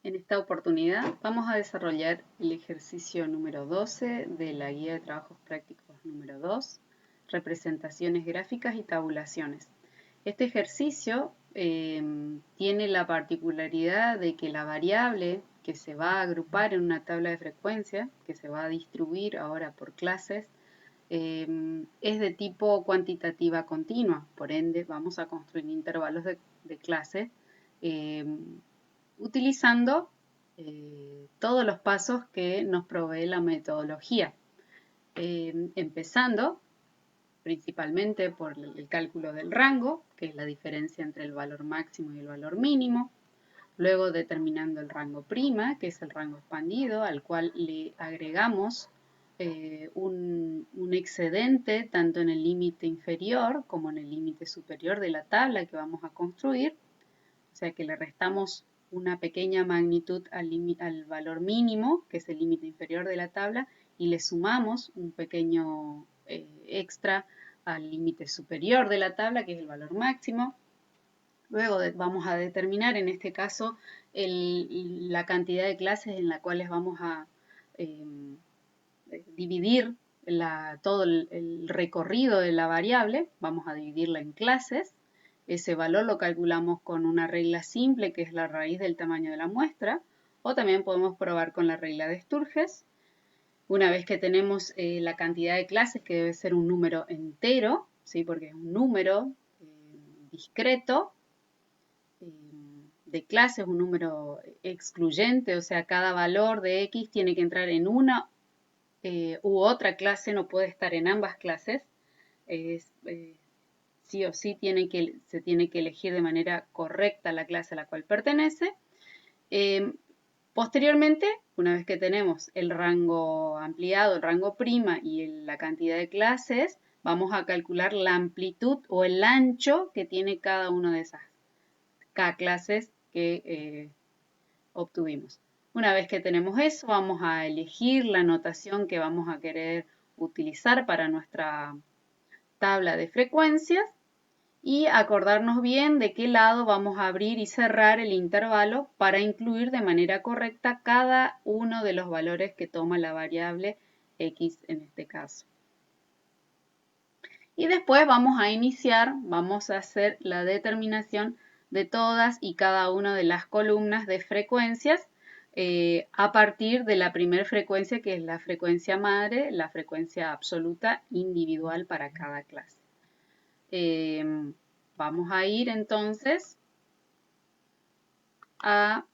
En esta oportunidad vamos a desarrollar el ejercicio número 12 de la guía de trabajos prácticos número 2, representaciones gráficas y tabulaciones. Este ejercicio tiene la particularidad de que la variable que se va a agrupar en una tabla de frecuencia, que se va a distribuir ahora por clases, es de tipo cuantitativa continua, por ende vamos a construir intervalos de clase utilizando todos los pasos que nos provee la metodología. Empezando principalmente por el cálculo del rango, que es la diferencia entre el valor máximo y el valor mínimo. Luego determinando el rango prima, que es el rango expandido, al cual le agregamos un excedente tanto en el límite inferior como en el límite superior de la tabla que vamos a construir. O sea que le restamos una pequeña magnitud al valor mínimo, que es el límite inferior de la tabla, y le sumamos un pequeño extra al límite superior de la tabla, que es el valor máximo. Luego vamos a determinar, en este caso, la cantidad de clases en las cuales vamos a dividir todo el recorrido de la variable. Vamos a dividirla en clases. Ese valor lo calculamos con una regla simple, que es la raíz del tamaño de la muestra, o también podemos probar con la regla de Sturges. Una vez que tenemos la cantidad de clases, que debe ser un número entero, ¿sí? Porque es un número discreto de clases, un número excluyente, o sea, cada valor de X tiene que entrar en una u otra clase, no puede estar en ambas clases. Sí o sí se tiene que elegir de manera correcta la clase a la cual pertenece. Posteriormente, una vez que tenemos el rango ampliado, el rango prima y la cantidad de clases, vamos a calcular la amplitud o el ancho que tiene cada una de esas clases que obtuvimos. Una vez que tenemos eso, vamos a elegir la notación que vamos a querer utilizar para nuestra tabla de frecuencias y acordarnos bien de qué lado vamos a abrir y cerrar el intervalo para incluir de manera correcta cada uno de los valores que toma la variable X en este caso. Y después vamos a hacer la determinación de todas y cada una de las columnas de frecuencias a partir de la primera frecuencia, que es la frecuencia madre, la frecuencia absoluta individual para cada clase. Vamos a ir entonces al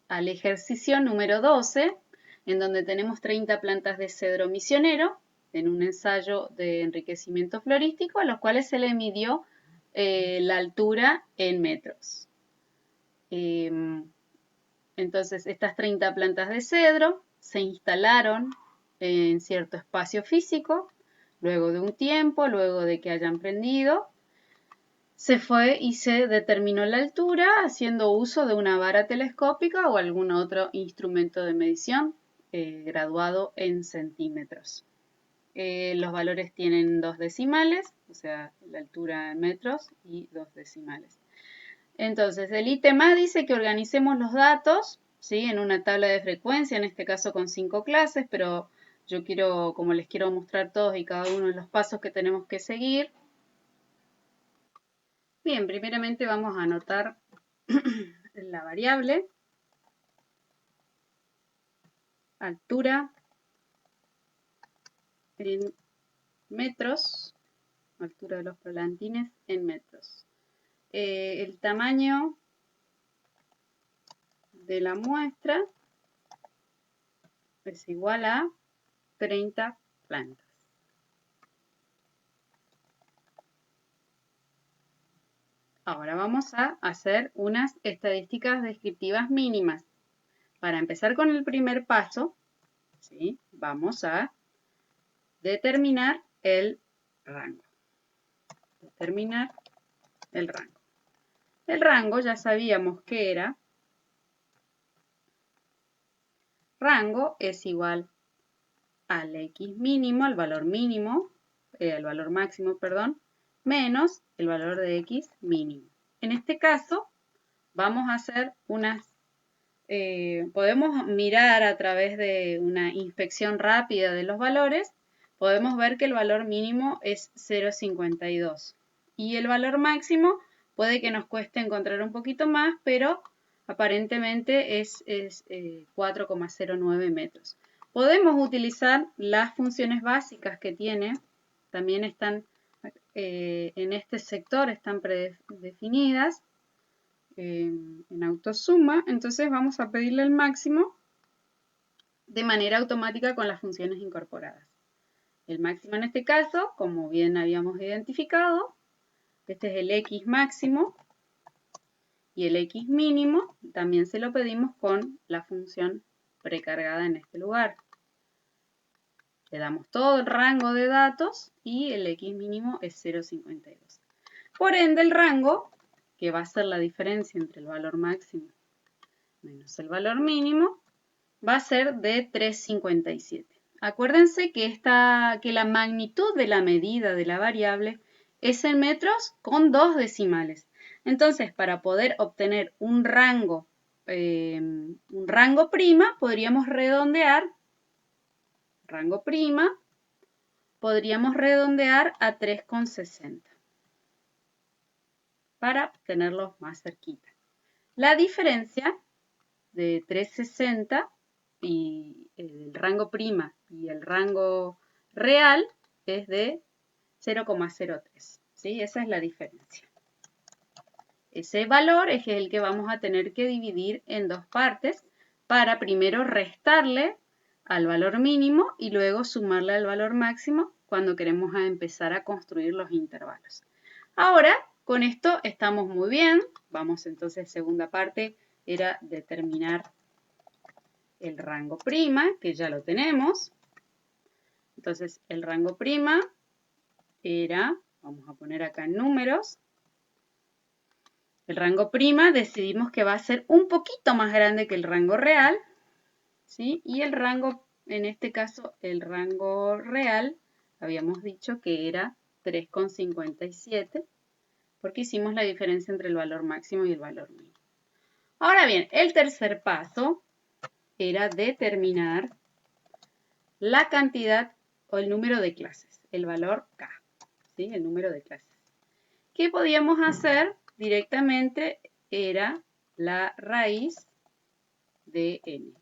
ejercicio número 12, en donde tenemos 30 plantas de cedro misionero en un ensayo de enriquecimiento florístico, a los cuales se le midió la altura en metros. Entonces, estas 30 plantas de cedro se instalaron en cierto espacio físico. Luego de un tiempo, luego de que hayan prendido, se fue y se determinó la altura haciendo uso de una vara telescópica o algún otro instrumento de medición graduado en centímetros. Los valores tienen 2 decimales, o sea, la altura en metros y 2 decimales. Entonces, el ítem A dice que organicemos los datos, ¿sí? En una tabla de frecuencia, en este caso con 5 clases, pero yo quiero, como les quiero mostrar todos y cada uno de los pasos que tenemos que seguir. Bien, primeramente vamos a anotar la variable, altura en metros, altura de los volantines en metros. El tamaño de la muestra es igual a 30 plantas. Ahora vamos a hacer unas estadísticas descriptivas mínimas. Para empezar con el primer paso, ¿sí? Vamos a determinar el rango. Determinar el rango. El rango ya sabíamos que era. Rango es igual al X mínimo, al valor máximo, menos el valor de X mínimo. En este caso, vamos a hacer podemos mirar a través de una inspección rápida de los valores, podemos ver que el valor mínimo es 0,52 y el valor máximo puede que nos cueste encontrar un poquito más, pero aparentemente es 4,09 metros. Podemos utilizar las funciones básicas que tiene, también están en este sector, están predefinidas en autosuma, entonces vamos a pedirle el máximo de manera automática con las funciones incorporadas. El máximo en este caso, como bien habíamos identificado, este es el X máximo y el X mínimo también se lo pedimos con la función precargada en este lugar. Le damos todo el rango de datos y el X mínimo es 0,52. Por ende, el rango, que va a ser la diferencia entre el valor máximo menos el valor mínimo, va a ser de 3,57. Acuérdense que la magnitud de la medida de la variable es en metros con 2 decimales. Entonces, para poder obtener un rango prima, podríamos redondear, a 3,60 para tenerlo más cerquita. La diferencia de 3,60 y el rango prima y el rango real es de 0,03. ¿Sí? Esa es la diferencia. Ese valor es el que vamos a tener que dividir en dos partes para primero restarle al valor mínimo y luego sumarle al valor máximo cuando queremos empezar a construir los intervalos. Ahora, con esto estamos muy bien. Vamos entonces, segunda parte, era determinar el rango prima, que ya lo tenemos. Entonces, el rango prima era, vamos a poner acá en números, el rango prima decidimos que va a ser un poquito más grande que el rango real, ¿sí? Y el rango, en este caso, el rango real, habíamos dicho que era 3,57, porque hicimos la diferencia entre el valor máximo y el valor mínimo. Ahora bien, el tercer paso era determinar la cantidad o el número de clases, el valor K, ¿sí? El número de clases. ¿Qué podíamos hacer? Directamente era la raíz de n.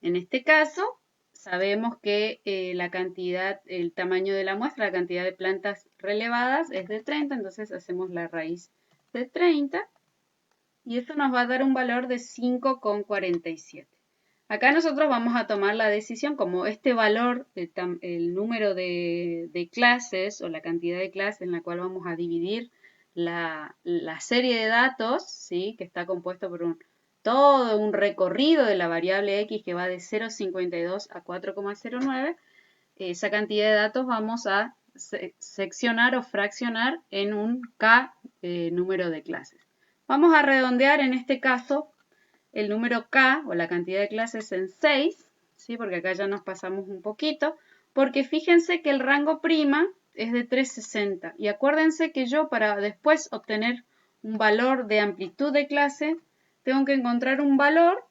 En este caso, sabemos que la cantidad, el tamaño de la muestra, la cantidad de plantas relevadas es de 30, entonces hacemos la raíz de 30 y eso nos va a dar un valor de 5,47. Acá nosotros vamos a tomar la decisión, como este valor, el número de clases o la cantidad de clases en la cual vamos a dividir la serie de datos, ¿sí? Que está compuesto por todo un recorrido de la variable x que va de 0,52 a 4,09, esa cantidad de datos vamos a seccionar o fraccionar en un k número de clases. Vamos a redondear en este caso el número k o la cantidad de clases en 6, ¿sí? Porque acá ya nos pasamos un poquito, porque fíjense que el rango prima es de 360 y acuérdense que yo para después obtener un valor de amplitud de clase tengo que encontrar un valor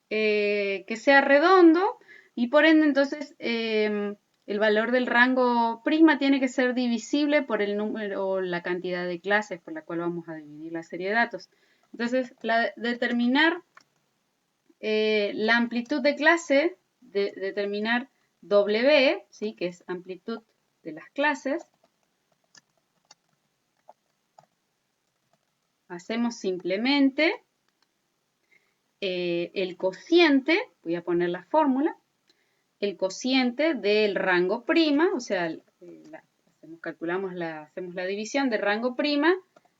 que sea redondo y por ende entonces el valor del rango prima tiene que ser divisible por el número o la cantidad de clases por la cual vamos a dividir la serie de datos. Entonces, determinar la amplitud de clase, determinar W, ¿sí? Que es amplitud de las clases. Hacemos simplemente el cociente, voy a poner la fórmula, el cociente del rango prima, o sea, hacemos la división del rango prima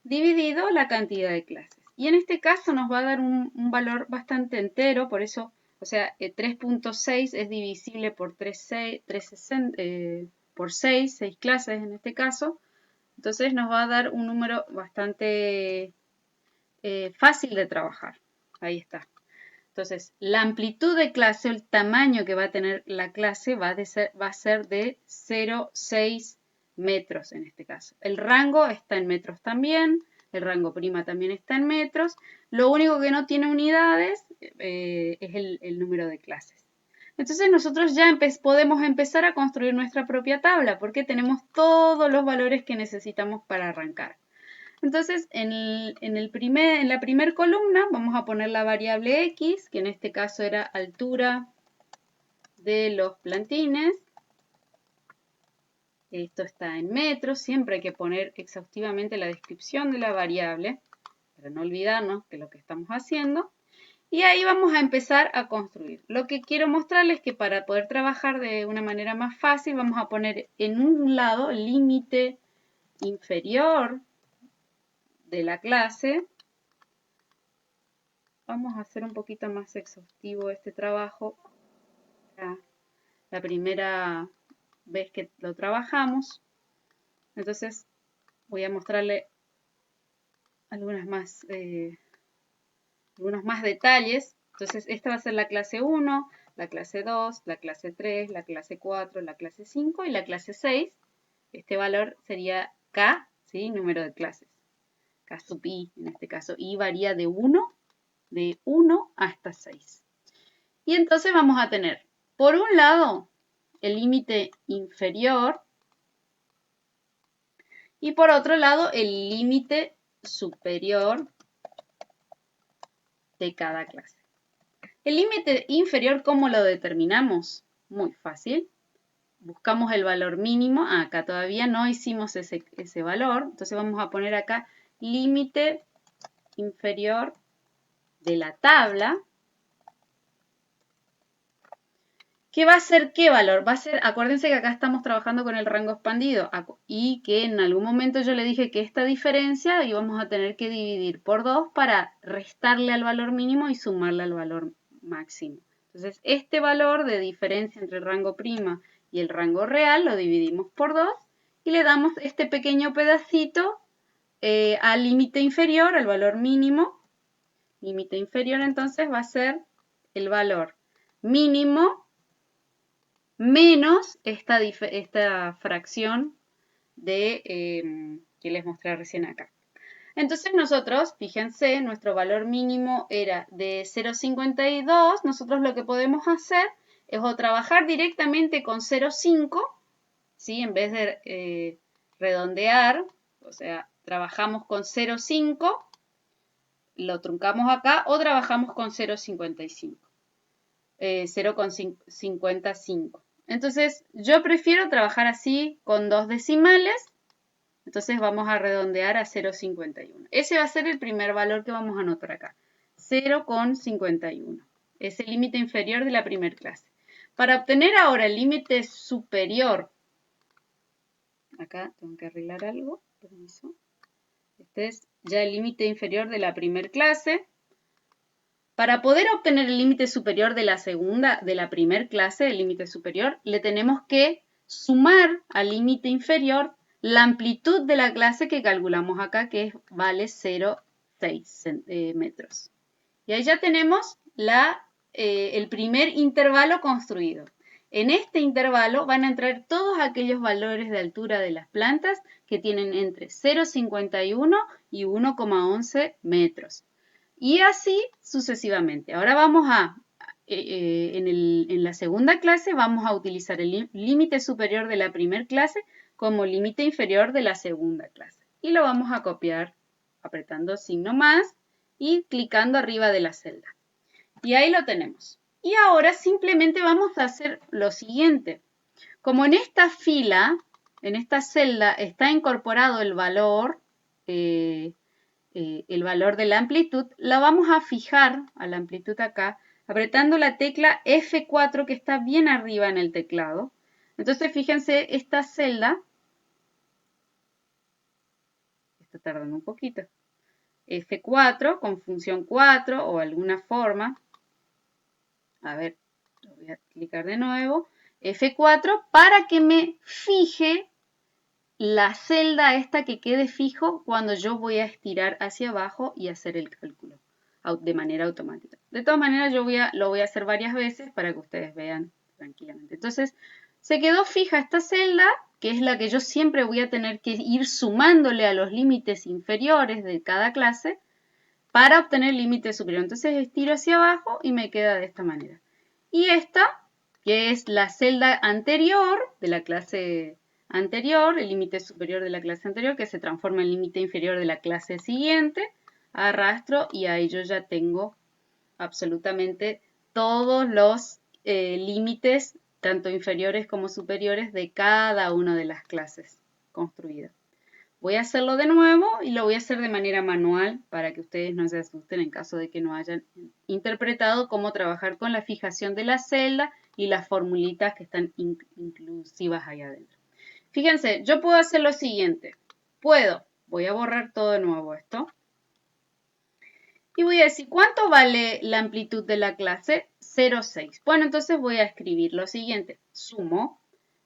dividido la cantidad de clases. Y en este caso nos va a dar un valor bastante entero, por eso, o sea, 3.6 es divisible por 6 clases en este caso. Entonces nos va a dar un número bastante fácil de trabajar. Ahí está. Entonces, la amplitud de clase o el tamaño que va a tener la clase va a ser de 0,6 metros en este caso. El rango está en metros también. el rango prima también está en metros. Lo único que no tiene unidades es el número de clases. Entonces nosotros ya podemos empezar a construir nuestra propia tabla porque tenemos todos los valores que necesitamos para arrancar. Entonces, en la primera columna vamos a poner la variable X, que en este caso era altura de los plantines. Esto está en metros, siempre hay que poner exhaustivamente la descripción de la variable, para no olvidarnos de lo que estamos haciendo. Y ahí vamos a empezar a construir. Lo que quiero mostrarles es que para poder trabajar de una manera más fácil, vamos a poner en un lado el límite inferior de la clase. Vamos a hacer un poquito más exhaustivo este trabajo. La primera vez que lo trabajamos. Entonces voy a mostrarle algunos más detalles. Entonces esta va a ser la clase 1, la clase 2, la clase 3, la clase 4, la clase 5 y la clase 6. Este valor sería K, ¿sí? Número de clases. K sub I en este caso. I varía de 1 hasta 6. Y entonces vamos a tener, por un lado, el límite inferior y por otro lado, el límite superior de cada clase. El límite inferior, ¿cómo lo determinamos? Muy fácil. Buscamos el valor mínimo. Acá todavía no hicimos ese valor. Entonces vamos a poner acá límite inferior de la tabla. ¿Qué va a ser qué valor? Va a ser, acuérdense que acá estamos trabajando con el rango expandido y que en algún momento yo le dije que esta diferencia íbamos a tener que dividir por 2 para restarle al valor mínimo y sumarle al valor máximo. Entonces, este valor de diferencia entre el rango prima y el rango real lo dividimos por 2 y le damos este pequeño pedacito al límite inferior, al valor mínimo. Límite inferior entonces va a ser el valor mínimo menos esta fracción que les mostré recién acá. Entonces nosotros, fíjense, nuestro valor mínimo era de 0,52. Nosotros lo que podemos hacer es o trabajar directamente con 0,5, ¿sí? En vez de redondear, o sea, trabajamos con 0,5, lo truncamos acá, o trabajamos con 0,55. 0,55. Entonces, yo prefiero trabajar así con 2 decimales. Entonces, vamos a redondear a 0,51. Ese va a ser el primer valor que vamos a anotar acá. 0,51. Es el límite inferior de la primera clase. Para obtener ahora el límite superior, acá tengo que arreglar algo, permiso. Este es ya el límite inferior de la primera clase. Para poder obtener el límite superior de la primera clase, el límite superior, le tenemos que sumar al límite inferior la amplitud de la clase que calculamos acá, que vale 0,6 metros. Y ahí ya tenemos el primer intervalo construido. En este intervalo van a entrar todos aquellos valores de altura de las plantas que tienen entre 0,51 y 1,11 metros. Y así sucesivamente. Ahora vamos en la segunda clase vamos a utilizar el límite superior de la primera clase como límite inferior de la segunda clase. Y lo vamos a copiar apretando signo más y clicando arriba de la celda. Y ahí lo tenemos. Y ahora simplemente vamos a hacer lo siguiente. Como en esta fila, en esta celda, está incorporado el valor de la amplitud, la vamos a fijar a la amplitud acá, apretando la tecla F4 que está bien arriba en el teclado. Entonces, fíjense, esta celda, está tardando un poquito, F4 con función 4 o alguna forma, a ver, lo voy a clicar de nuevo, F4 para que me fije la celda esta que quede fijo cuando yo voy a estirar hacia abajo y hacer el cálculo de manera automática. De todas maneras, yo lo voy a hacer varias veces para que ustedes vean tranquilamente. Entonces, se quedó fija esta celda que es la que yo siempre voy a tener que ir sumándole a los límites inferiores de cada clase para obtener el límite superior. Entonces estiro hacia abajo y me queda de esta manera. Y esta, que es la celda anterior de la clase anterior, el límite superior de la clase anterior, que se transforma en límite inferior de la clase siguiente, arrastro y ahí yo ya tengo absolutamente todos los límites, tanto inferiores como superiores, de cada una de las clases construidas. Voy a hacerlo de nuevo y lo voy a hacer de manera manual para que ustedes no se asusten en caso de que no hayan interpretado cómo trabajar con la fijación de la celda y las formulitas que están inclusivas ahí adentro. Fíjense, yo puedo hacer lo siguiente. Voy a borrar todo de nuevo esto. Y voy a decir, ¿cuánto vale la amplitud de la clase? 0,6. Bueno, entonces voy a escribir lo siguiente. Sumo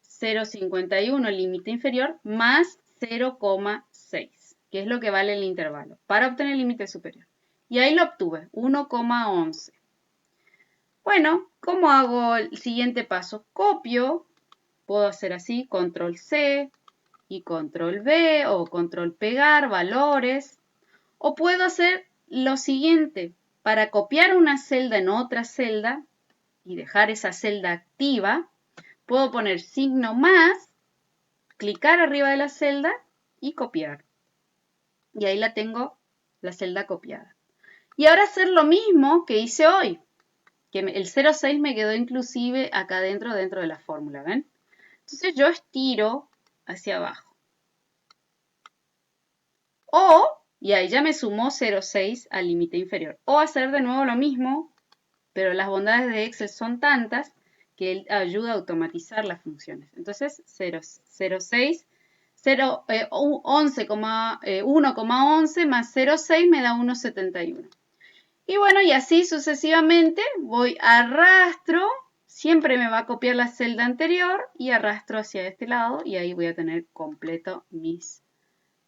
0,51 límite inferior más 0,6, que es lo que vale el intervalo, para obtener el límite superior. Y ahí lo obtuve, 1,11. Bueno, ¿cómo hago el siguiente paso? Copio, puedo hacer así, control C y control V o control pegar valores. O puedo hacer lo siguiente, para copiar una celda en otra celda y dejar esa celda activa, puedo poner signo más, clicar arriba de la celda y copiar. Y ahí la tengo, la celda copiada. Y ahora hacer lo mismo que hice hoy, que el 0,6 me quedó inclusive acá dentro de la fórmula, ¿ven? Entonces yo estiro hacia abajo. Y ahí ya me sumó 0,6 al límite inferior. O hacer de nuevo lo mismo, pero las bondades de Excel son tantas que él ayuda a automatizar las funciones. Entonces, 0,6, 1,11 más 0,6 me da 1,71. Y bueno, y así sucesivamente voy arrastro, siempre me va a copiar la celda anterior y arrastro hacia este lado y ahí voy a tener completo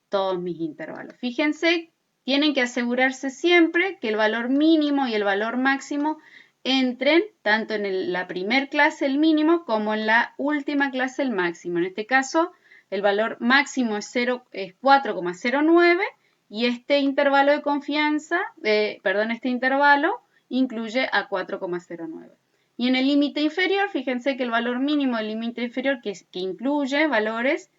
todos mis intervalos. Fíjense, tienen que asegurarse siempre que el valor mínimo y el valor máximo entren tanto en la primer clase el mínimo como en la última clase el máximo. En este caso, el valor máximo es 4,09 y este intervalo de confianza, este intervalo incluye a 4,09. Y en el límite inferior, fíjense que el valor mínimo del límite inferior, que incluye valores,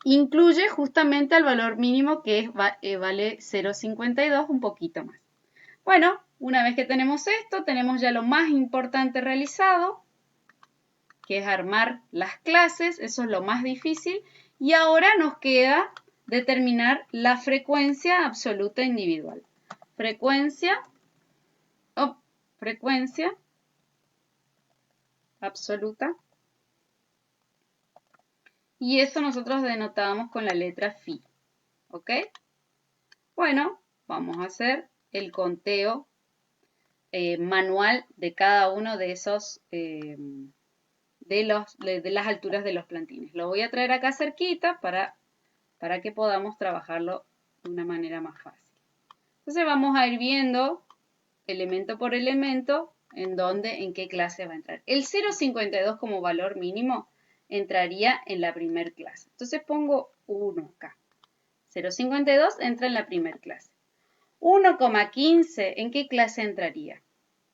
incluye justamente al valor mínimo que vale 0,52, un poquito más. Bueno, una vez que tenemos esto, tenemos ya lo más importante realizado, que es armar las clases, eso es lo más difícil, y ahora nos queda determinar la frecuencia absoluta individual. Frecuencia absoluta. Y eso nosotros denotábamos con la letra phi. ¿Ok? Bueno, vamos a hacer el conteo manual de cada uno de esos, de las alturas de los plantines. Lo voy a traer acá cerquita para que podamos trabajarlo de una manera más fácil. Entonces vamos a ir viendo elemento por elemento en qué clase va a entrar. El 0,52 como valor mínimo entraría en la primer clase. Entonces pongo 1 acá. 0,52 entra en la primer clase. 1,15, ¿en qué clase entraría?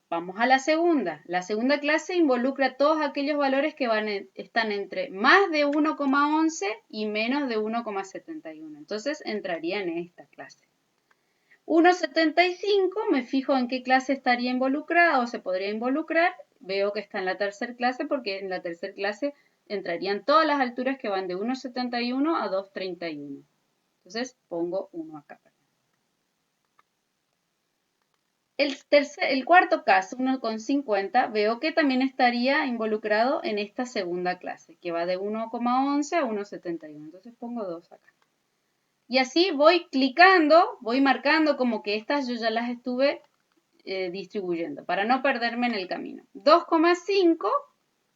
Vamos a la segunda. La segunda clase involucra todos aquellos valores que están entre más de 1,11 y menos de 1,71. Entonces entraría en esta clase. 1,75, me fijo en qué clase estaría involucrada o se podría involucrar. Veo que está en la tercera clase porque en la tercera clase entrarían todas las alturas que van de 1,71 a 2,31. Entonces pongo 1 acá. El cuarto caso, 1,50, veo que también estaría involucrado en esta segunda clase, que va de 1,11 a 1,71. Entonces pongo 2 acá. Y así voy clicando, voy marcando como que estas yo ya las estuve distribuyendo, para no perderme en el camino. 2,5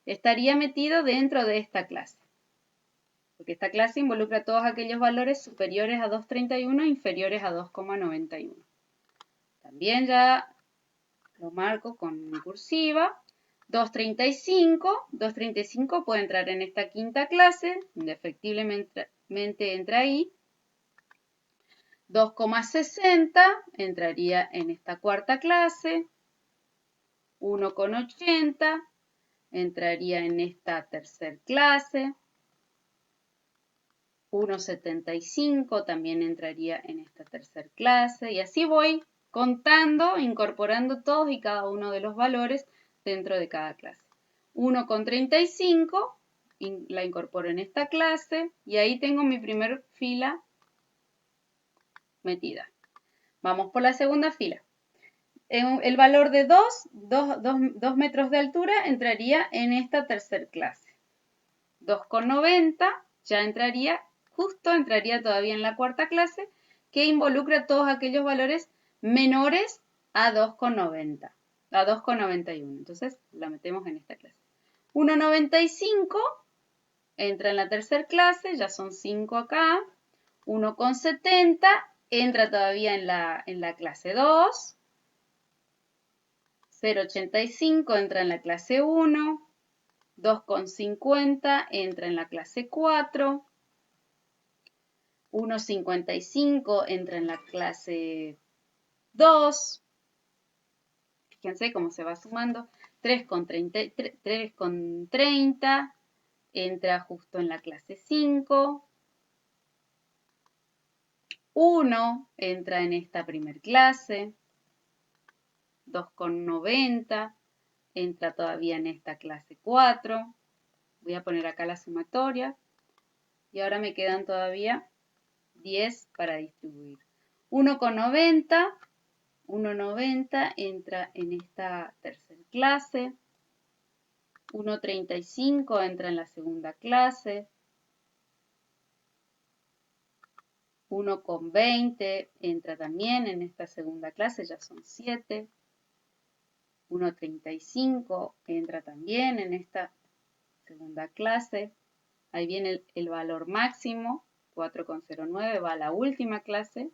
estaría metido dentro de esta clase, porque esta clase involucra todos aquellos valores superiores a 2,31 e inferiores a 2,91. También ya lo marco con cursiva. 235 puede entrar en esta quinta clase, indefectiblemente entra ahí. 2,60 entraría en esta cuarta clase. 1,80 entraría en esta tercera clase. 1,75 también entraría en esta tercera clase. Y así voy contando, incorporando todos y cada uno de los valores dentro de cada clase. 1,35 la incorporo en esta clase y ahí tengo mi primer fila metida. Vamos por la segunda fila. El valor de 2 metros de altura entraría en esta tercera clase. 2,90 ya entraría todavía en la cuarta clase, que involucra todos aquellos valores menores a 2,90, a 2,91. Entonces la metemos en esta clase. 1,95 entra en la tercera clase, ya son 5 acá. 1,70 entra todavía en la clase 2. 0,85 entra en la clase 1. 2,50 entra en la clase 4. 1,55 entra en la clase 2. Fíjense cómo se va sumando. 3,30 entra justo en la clase 5. 1 entra en esta primer clase. 2,90 entra todavía en esta clase 4. Voy a poner acá la sumatoria. Y ahora me quedan todavía 10 para distribuir. 1,90 entra en esta tercera clase. 1,35 entra en la segunda clase. 1,20 entra también en esta segunda clase, ya son 7. 1,35 entra también en esta segunda clase. Ahí viene el valor máximo, 4,09, va a la última clase.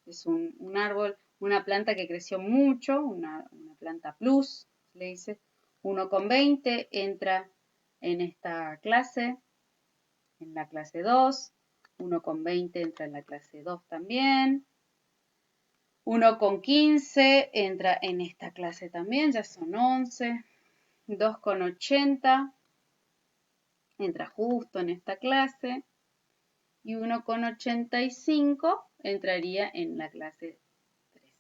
Es un árbol, una planta que creció mucho, una planta plus, le dice. 1,20 entra en esta clase, en la clase 2. 1,20 entra en la clase 2 también. 1,15 entra en esta clase también, ya son 11. 2,80 entra justo en esta clase. Y 1,85 entraría en la clase 3.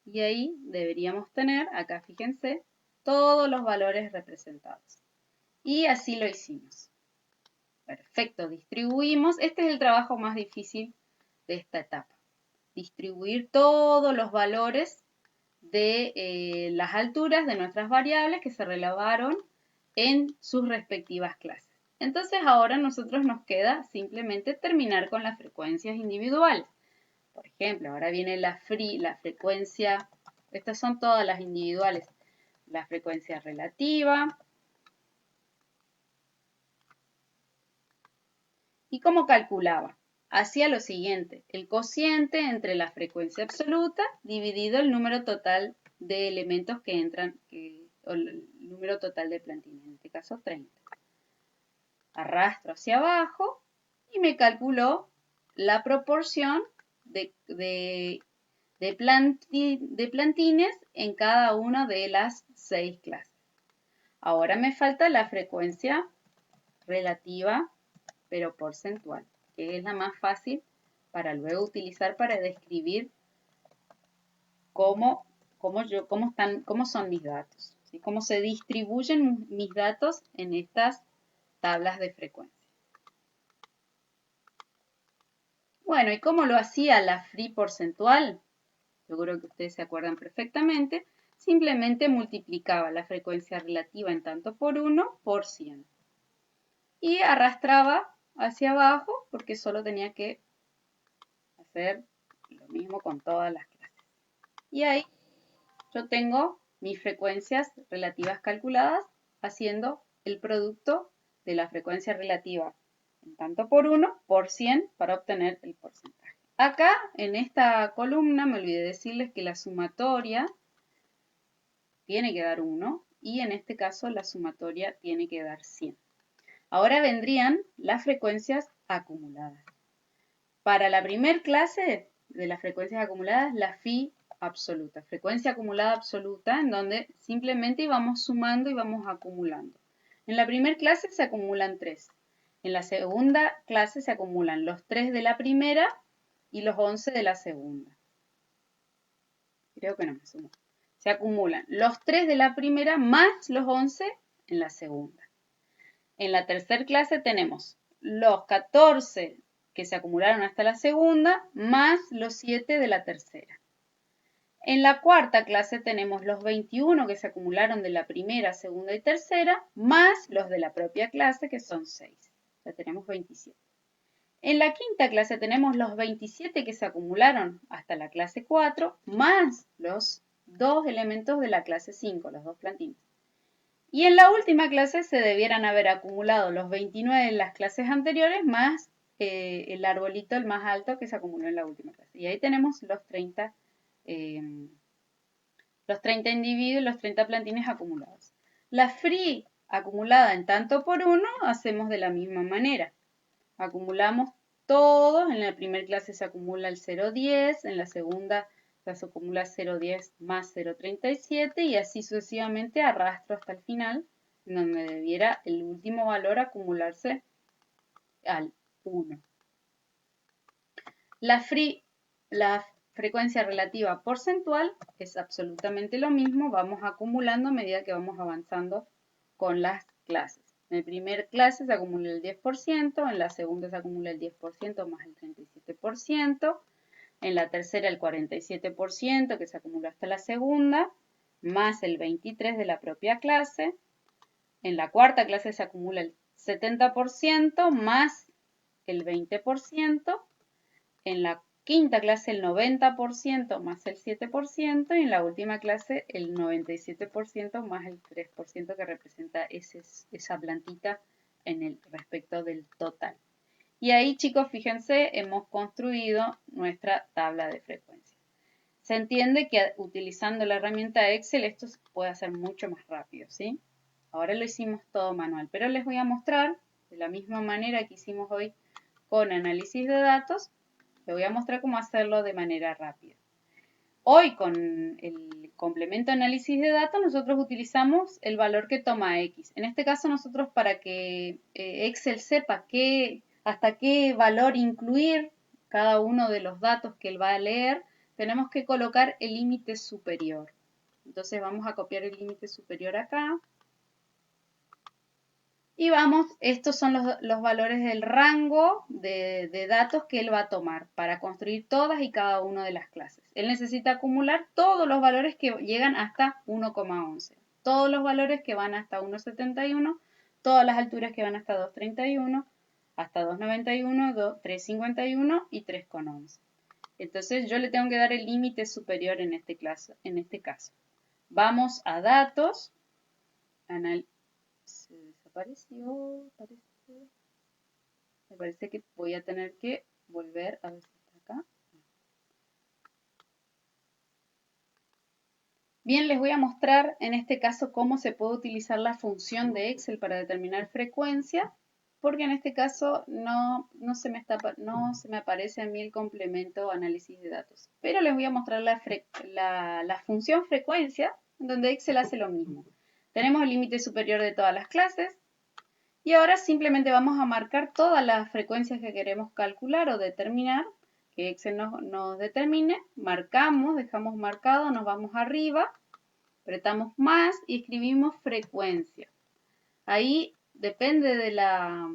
Y ahí deberíamos tener, acá fíjense, todos los valores representados. Y así lo hicimos. Perfecto, distribuimos. Este es el trabajo más difícil de esta etapa. Distribuir todos los valores de las alturas de nuestras variables que se relevaron en sus respectivas clases. Entonces ahora a nosotros nos queda simplemente terminar con las frecuencias individuales. Por ejemplo, ahora viene la frecuencia, estas son todas las individuales, la frecuencia relativa. ¿Y cómo calculaba? Hacía lo siguiente, el cociente entre la frecuencia absoluta dividido el número total de elementos que entran, o el número total de plantines, en este caso 30. Arrastro hacia abajo y me calculó la proporción de plantines en cada una de las 6 clases. Ahora me falta la frecuencia relativa, pero porcentual, que es la más fácil para luego utilizar para describir cómo son mis datos, ¿sí? Cómo se distribuyen mis datos en estas tablas de frecuencia. Bueno, ¿y cómo lo hacía la free porcentual? Seguro que ustedes se acuerdan perfectamente. Simplemente multiplicaba la frecuencia relativa en tanto por 1 por 100. Y arrastraba hacia abajo porque solo tenía que hacer lo mismo con todas las clases. Y ahí yo tengo mis frecuencias relativas calculadas haciendo el producto de la frecuencia relativa en tanto por 1 por 100 para obtener el porcentaje. Acá en esta columna me olvidé decirles que la sumatoria tiene que dar 1 y en este caso la sumatoria tiene que dar 100. Ahora vendrían las frecuencias acumuladas. Para la primer clase de las frecuencias acumuladas, la phi absoluta, frecuencia acumulada absoluta, en donde simplemente íbamos sumando y vamos acumulando. En la primera clase se acumulan 3. En la segunda clase se acumulan los 3 de la primera y los 11 de la segunda. Creo que no me sumo. Se acumulan los 3 de la primera más los 11 en la segunda. En la tercera clase tenemos los 14 que se acumularon hasta la segunda, más los 7 de la tercera. En la cuarta clase tenemos los 21 que se acumularon de la primera, segunda y tercera, más los de la propia clase, que son 6. Ya tenemos 27. En la quinta clase tenemos los 27 que se acumularon hasta la clase 4, más los 2 elementos de la clase 5, los 2 plantines. Y en la última clase se debieran haber acumulado los 29 en las clases anteriores, más el arbolito, el más alto, que se acumuló en la última clase. Y ahí tenemos los 30 individuos, los 30 plantines acumulados. La free acumulada en tanto por uno, hacemos de la misma manera. Acumulamos todos, en la primera clase se acumula el 0,10, en la segunda se acumula 0,10 más 0,37 y así sucesivamente arrastro hasta el final, donde debiera el último valor acumularse al 1. La frecuencia relativa porcentual es absolutamente lo mismo, vamos acumulando a medida que vamos avanzando con las clases. En la primera clase se acumula el 10%, en la segunda se acumula el 10% más el 37%, en la tercera el 47% que se acumula hasta la segunda, más el 23% de la propia clase. En la cuarta clase se acumula el 70% más el 20%. En la quinta clase el 90% más el 7% y en la última clase el 97% más el 3% que representa esa plantita en el respecto del total. Y ahí, chicos, fíjense, hemos construido nuestra tabla de frecuencia. Se entiende que utilizando la herramienta Excel esto se puede hacer mucho más rápido, ¿sí? Ahora lo hicimos todo manual, pero les voy a mostrar de la misma manera que hicimos hoy con análisis de datos. Les voy a mostrar cómo hacerlo de manera rápida. Hoy con el complemento análisis de datos nosotros utilizamos el valor que toma X. En este caso nosotros para que Excel sepa hasta qué valor incluir cada uno de los datos que él va a leer, tenemos que colocar el límite superior. Entonces vamos a copiar el límite superior acá. Y vamos, estos son los valores del rango de datos que él va a tomar para construir todas y cada una de las clases. Él necesita acumular todos los valores que llegan hasta 1,11, todos los valores que van hasta 1,71, todas las alturas que van hasta 2,31, hasta 2,91, 3,51 y 3,11. Entonces yo le tengo que dar el límite superior en este caso. Vamos a datos, me parece que voy a tener que volver a ver si está acá. Bien, les voy a mostrar en este caso cómo se puede utilizar la función de Excel para determinar frecuencia, porque en este caso no se me aparece a mí el complemento análisis de datos. Pero les voy a mostrar la función frecuencia, donde Excel hace lo mismo. Tenemos el límite superior de todas las clases, y ahora simplemente vamos a marcar todas las frecuencias que queremos calcular o determinar, que Excel nos determine. Marcamos, dejamos marcado, nos vamos arriba, apretamos más y escribimos frecuencia. Ahí depende de la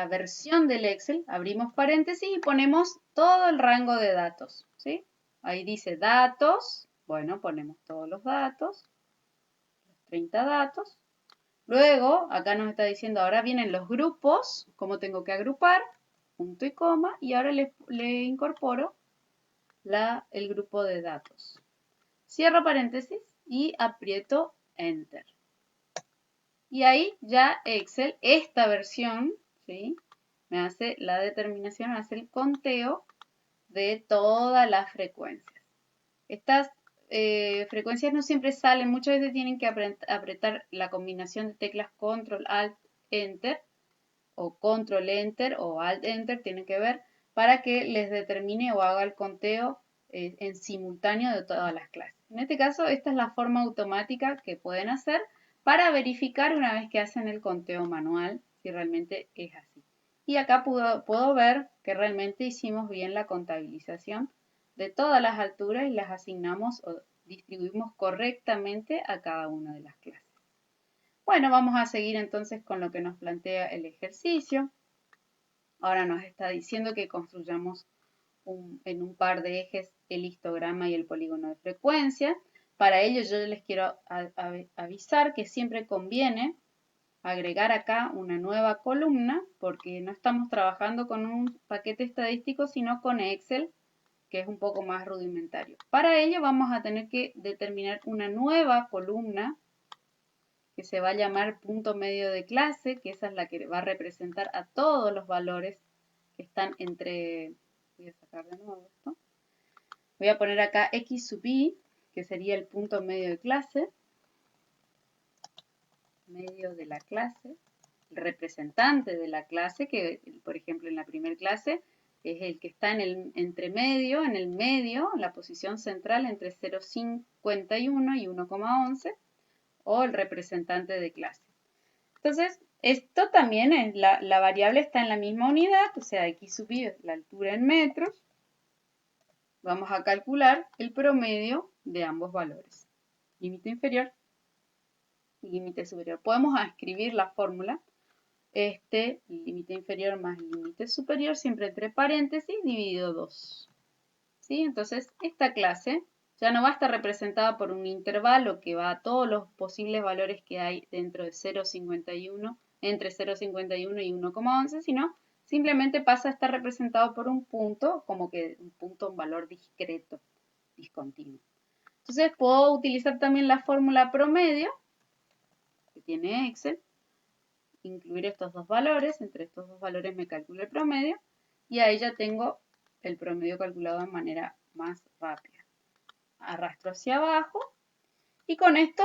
versión del Excel, abrimos paréntesis y ponemos todo el rango de datos, ¿sí? Ahí dice datos, bueno, ponemos todos los datos, los 30 datos. Luego, acá nos está diciendo, ahora vienen los grupos, cómo tengo que agrupar, punto y coma, y ahora le incorporo el grupo de datos. Cierro paréntesis y aprieto Enter. Y ahí ya Excel, esta versión, ¿sí?, me hace la determinación, me hace el conteo de todas las frecuencias. Estas frecuencias no siempre salen, muchas veces tienen que apretar la combinación de teclas Control Alt Enter o Control Enter o Alt Enter, tienen que ver, para que les determine o haga el conteo en simultáneo de todas las clases. En este caso, esta es la forma automática que pueden hacer para verificar una vez que hacen el conteo manual si realmente es así. Y acá puedo ver que realmente hicimos bien la contabilización de todas las alturas y las asignamos o distribuimos correctamente a cada una de las clases. Bueno, vamos a seguir entonces con lo que nos plantea el ejercicio. Ahora nos está diciendo que construyamos en un par de ejes el histograma y el polígono de frecuencia. Para ello yo les quiero avisar que siempre conviene agregar acá una nueva columna porque no estamos trabajando con un paquete estadístico sino con Excel, que es un poco más rudimentario. Para ello vamos a tener que determinar una nueva columna que se va a llamar punto medio de clase, que esa es la que va a representar a todos los valores que están entre, voy a sacar de nuevo esto, voy a poner acá x sub i, que sería el punto medio de clase, el representante de la clase, que por ejemplo en la primera clase es el que está en el entremedio, en el medio, en la posición central entre 0,51 y 1,11, o el representante de clase. Entonces, esto también es, la variable está en la misma unidad, o sea, x sub i es la altura en metros. Vamos a calcular el promedio de ambos valores. Límite inferior y límite superior. Podemos escribir la fórmula. Límite inferior más límite superior, siempre entre paréntesis, dividido 2. ¿Sí? Entonces, esta clase ya no va a estar representada por un intervalo que va a todos los posibles valores que hay dentro de 0,51, entre 0,51 y 1,11, sino simplemente pasa a estar representado por un punto, como que un punto, un valor discreto, discontinuo. Entonces, puedo utilizar también la fórmula promedio que tiene Excel, incluir estos dos valores, entre estos dos valores me calculo el promedio, y ahí ya tengo el promedio calculado de manera más rápida. Arrastro hacia abajo y con esto,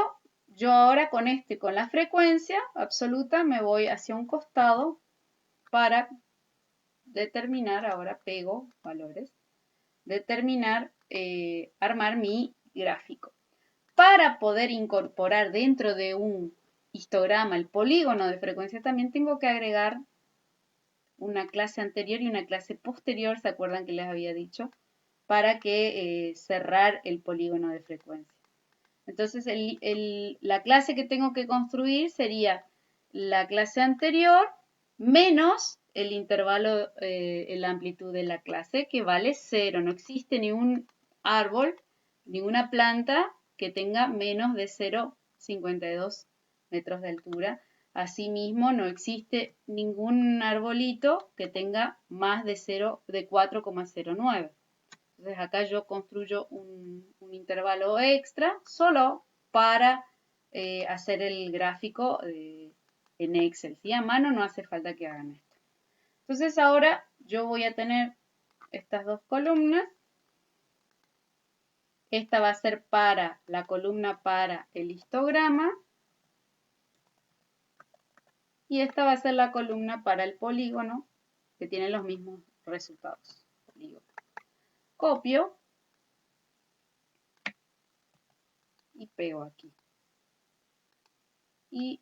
yo ahora con la frecuencia absoluta me voy hacia un costado para determinar, ahora pego valores, determinar, armar mi gráfico. Para poder incorporar dentro de un histograma el polígono de frecuencia también tengo que agregar una clase anterior y una clase posterior, ¿se acuerdan que les había dicho? Para que cerrar el polígono de frecuencia. Entonces, la clase que tengo que construir sería la clase anterior menos el intervalo, la amplitud de la clase, que vale 0. No existe ningún árbol, ninguna planta que tenga menos de 0,52 metros de altura. Asimismo, no existe ningún arbolito que tenga más de 4,09. Entonces acá yo construyo un intervalo extra solo para hacer el gráfico en Excel. ¿Sí? A mano no hace falta que hagan esto. Entonces ahora yo voy a tener estas dos columnas. Esta va a ser para la columna para el histograma. Y esta va a ser la columna para el polígono, que tiene los mismos resultados. Polígono. Copio y pego aquí. Y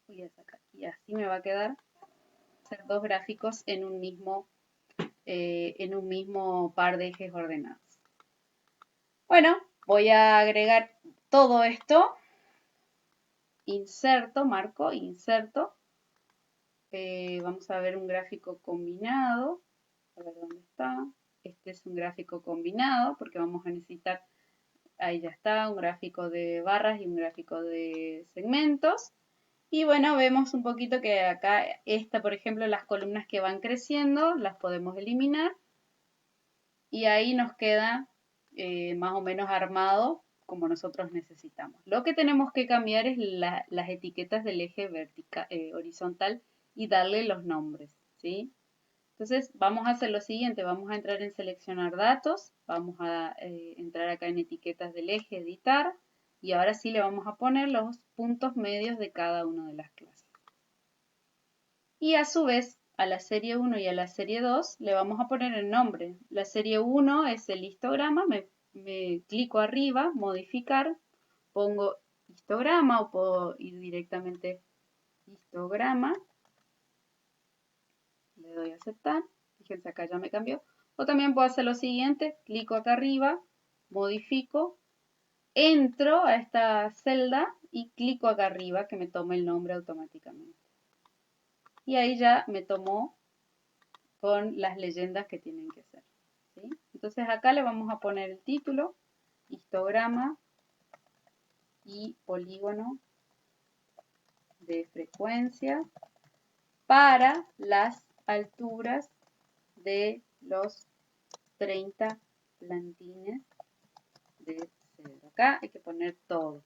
voy a sacar. Y así me va a quedar hacer dos gráficos en un mismo par de ejes ordenados. Bueno, voy a agregar todo esto. Inserto, marco, inserto. Vamos a ver un gráfico combinado. A ver dónde está. Este es un gráfico combinado porque vamos a necesitar, ahí ya está, un gráfico de barras y un gráfico de segmentos. Y bueno, vemos un poquito que acá, por ejemplo, las columnas que van creciendo, las podemos eliminar. Y ahí nos queda más o menos armado como nosotros necesitamos. Lo que tenemos que cambiar es las etiquetas del eje horizontal y darle los nombres, ¿sí? Entonces vamos a hacer lo siguiente, vamos a entrar en seleccionar datos, vamos a entrar acá en etiquetas del eje, editar, y ahora sí le vamos a poner los puntos medios de cada una de las clases. Y a su vez, a la serie 1 y a la serie 2 le vamos a poner el nombre. La serie 1 es el histograma, me clico arriba, modificar, pongo histograma o puedo ir directamente histograma, le doy a aceptar, fíjense acá ya me cambió. O también puedo hacer lo siguiente, clico acá arriba, modifico, entro a esta celda y clico acá arriba que me tome el nombre automáticamente. Y ahí ya me tomó con las leyendas que tienen que ser, ¿sí? Entonces acá le vamos a poner el título, histograma y polígono de frecuencia para las alturas de los 30 plantines de cedro. Acá hay que poner todo.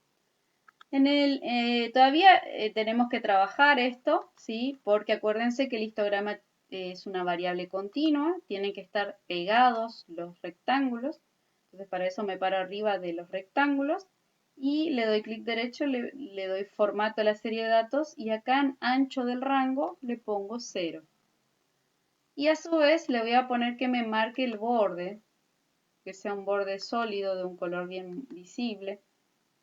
Todavía tenemos que trabajar esto, ¿sí? Porque acuérdense que el histograma es una variable continua, tienen que estar pegados los rectángulos. Entonces para eso me paro arriba de los rectángulos y le doy clic derecho, le doy formato a la serie de datos y acá en ancho del rango le pongo 0. Y a su vez le voy a poner que me marque el borde, que sea un borde sólido de un color bien visible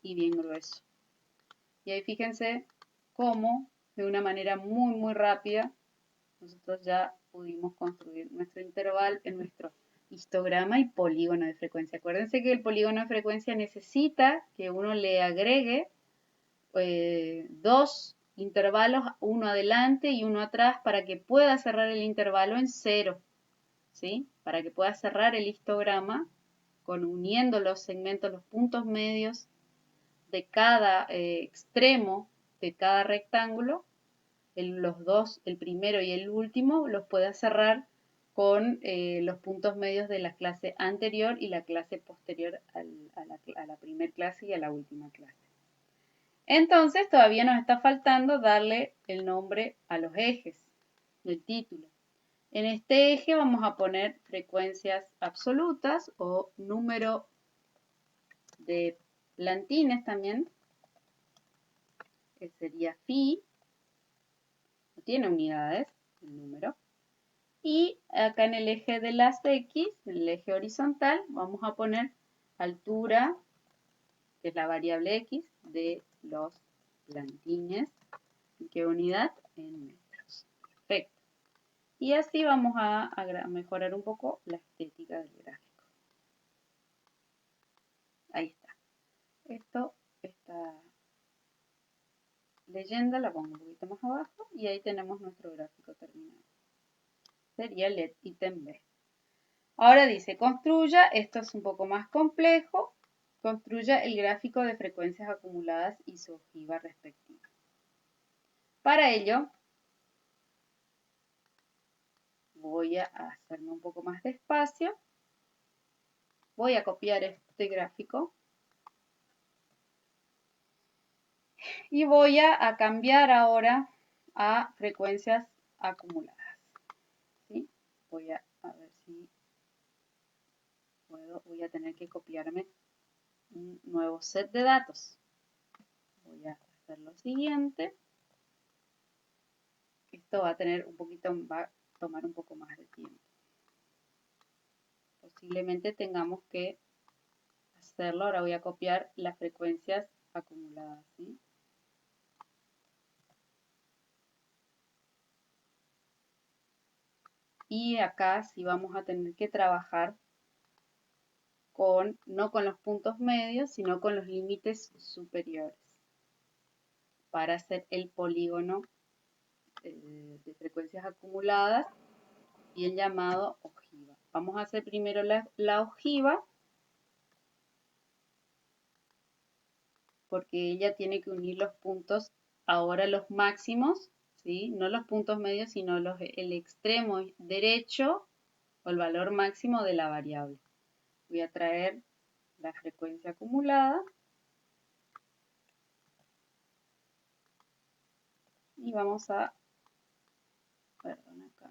y bien grueso. Y ahí fíjense cómo, de una manera muy rápida, nosotros ya pudimos construir nuestro intervalo en nuestro histograma y polígono de frecuencia. Acuérdense que el polígono de frecuencia necesita que uno le agregue dos intervalos, uno adelante y uno atrás, para que pueda cerrar el intervalo en 0, ¿sí? Para que pueda cerrar el histograma uniendo los segmentos, los puntos medios de cada extremo de cada rectángulo, los dos, el primero y el último, los pueda cerrar con los puntos medios de la clase anterior y la clase posterior a la primera clase y a la última clase. Entonces todavía nos está faltando darle el nombre a los ejes del título. En este eje vamos a poner frecuencias absolutas o número de plantines también, que sería phi, no tiene unidades el número. Y acá en el eje de las X, en el eje horizontal, vamos a poner altura, que es la variable X, de los plantines. ¿En qué unidad? En metros. Perfecto. Y así vamos a mejorar un poco la estética del gráfico. Ahí está. Esta leyenda la pongo un poquito más abajo y ahí tenemos nuestro gráfico terminado. Sería el ítem B. Ahora dice, construya, esto es un poco más complejo, construya el gráfico de frecuencias acumuladas y su ojiva respectiva. Para ello, voy a hacerme un poco más de espacio, voy a copiar este gráfico y voy a cambiar ahora a frecuencias acumuladas. ¿Sí? Voy a ver si puedo, voy a tener que copiarme un nuevo set de datos. Voy a hacer lo siguiente. Esto va a tomar un poco más de tiempo. Posiblemente tengamos que hacerlo. Ahora voy a copiar las frecuencias acumuladas, ¿sí? Y acá sí vamos a tener que trabajar no con los puntos medios, sino con los límites superiores para hacer el polígono de frecuencias acumuladas, bien llamado ojiva. Vamos a hacer primero la ojiva, porque ella tiene que unir los puntos, ahora los máximos, ¿sí? No los puntos medios, sino el extremo derecho o el valor máximo de la variable. Voy a traer la frecuencia acumulada y vamos a, perdón acá,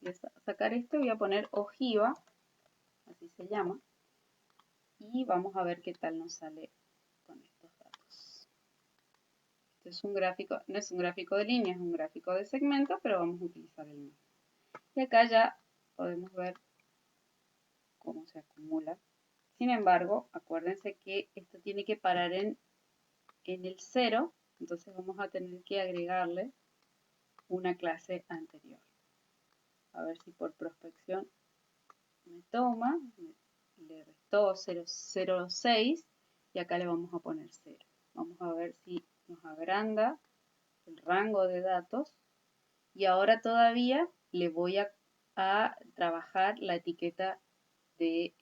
Voy a sacar esto y voy a poner ojiva, así se llama. Y vamos a ver qué tal nos sale con estos datos. Este es un gráfico, no es un gráfico de línea, es un gráfico de segmentos, pero vamos a utilizar el mismo. Y acá ya podemos ver cómo se acumula. Sin embargo, acuérdense que esto tiene que parar en el 0, entonces vamos a tener que agregarle una clase anterior. A ver si por prospección me toma, le restó 0,06 y acá le vamos a poner 0. Vamos a ver si nos agranda el rango de datos y ahora todavía le voy a trabajar la etiqueta del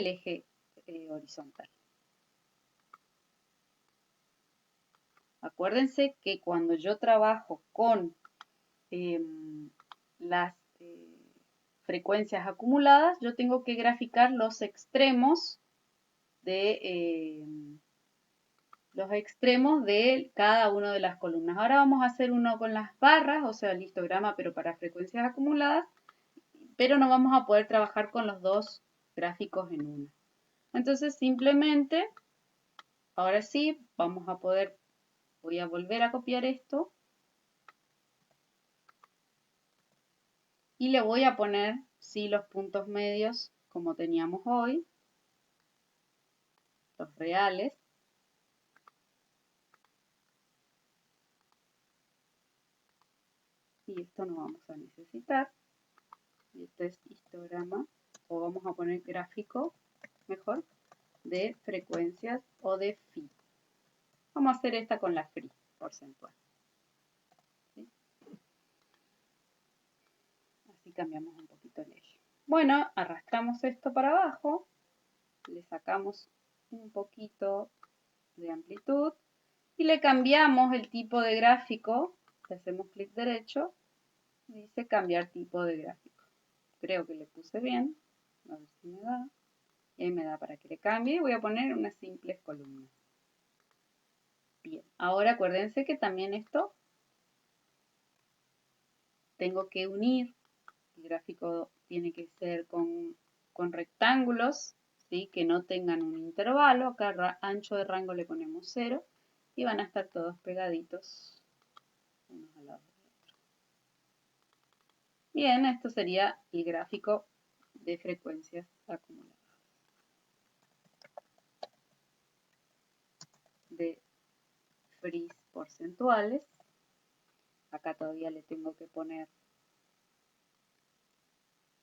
eje horizontal. Acuérdense que cuando yo trabajo con las frecuencias acumuladas, yo tengo que graficar los extremos de cada una de las columnas. Ahora vamos a hacer uno con las barras, o sea, el histograma, pero para frecuencias acumuladas, pero no vamos a poder trabajar con los dos gráficos en uno. Entonces, simplemente, ahora sí, voy a volver a copiar esto y le voy a poner, sí, los puntos medios como teníamos hoy, los reales. Y esto no vamos a necesitar. Y este es histograma, o vamos a poner gráfico, mejor, de frecuencias o de phi. Vamos a hacer esta con la phi porcentual. ¿Sí? Así cambiamos un poquito el eje. Bueno, arrastramos esto para abajo, le sacamos un poquito de amplitud y le cambiamos el tipo de gráfico. Le hacemos clic derecho, dice cambiar tipo de gráfico. Creo que le puse bien, a ver si me da. Y ahí me da para que le cambie y voy a poner unas simples columnas. Bien, ahora acuérdense que también esto tengo que unir. El gráfico tiene que ser con rectángulos, ¿sí? Que no tengan un intervalo. Acá ancho de rango le ponemos 0 y van a estar todos pegaditos unos al lado del otro. Bien, esto sería el gráfico de frecuencias acumuladas. De frizz porcentuales. Acá todavía le tengo que poner,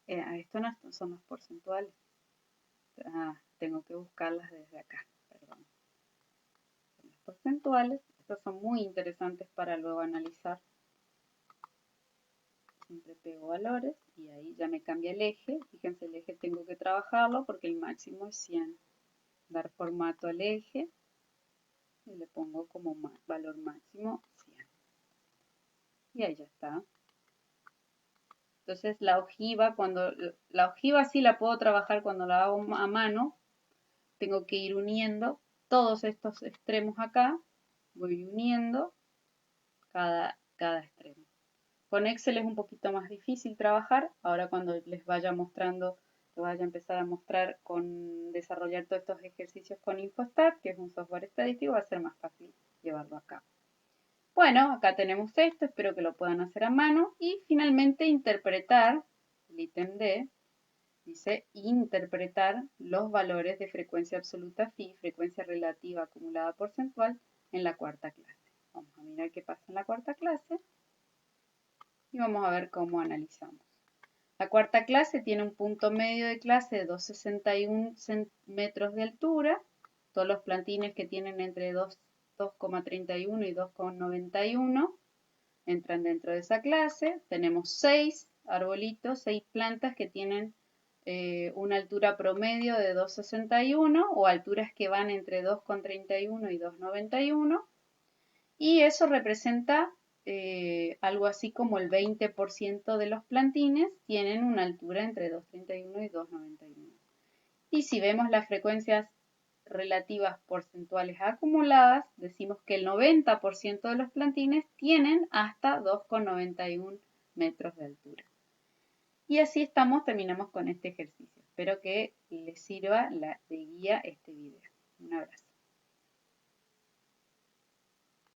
esto no son los porcentuales, tengo que buscarlas desde acá, perdón. Son los porcentuales, estos son muy interesantes para luego analizar. Siempre pego valores y ahí ya me cambia el eje. Fíjense, el eje tengo que trabajarlo porque el máximo es 100. Dar formato al eje y le pongo como valor máximo 100. Y ahí ya está. Entonces la ojiva sí la puedo trabajar cuando la hago a mano. Tengo que ir uniendo todos estos extremos acá. Voy uniendo cada extremo. Con Excel es un poquito más difícil trabajar. Ahora cuando les vaya mostrando, les vaya a empezar a mostrar desarrollar todos estos ejercicios con Infostat, que es un software estadístico, va a ser más fácil llevarlo a cabo. Bueno, acá tenemos esto, espero que lo puedan hacer a mano. Y finalmente interpretar, el ítem D, dice interpretar los valores de frecuencia absoluta phi, frecuencia relativa acumulada porcentual en la cuarta clase. Vamos a mirar qué pasa en la cuarta clase y vamos a ver cómo analizamos. La cuarta clase tiene un punto medio de clase de 2,61 metros de altura. Todos los plantines que tienen entre 2,31 y 2,91 entran dentro de esa clase. Tenemos 6 arbolitos, 6 plantas que tienen una altura promedio de 2,61 o alturas que van entre 2,31 y 2,91. Y eso representa algo así como el 20% de los plantines tienen una altura entre 2,31 y 2,91. Y si vemos las frecuencias relativas porcentuales acumuladas, decimos que el 90% de los plantines tienen hasta 2,91 metros de altura. Y así terminamos con este ejercicio. Espero que les sirva de guía este video. Un abrazo.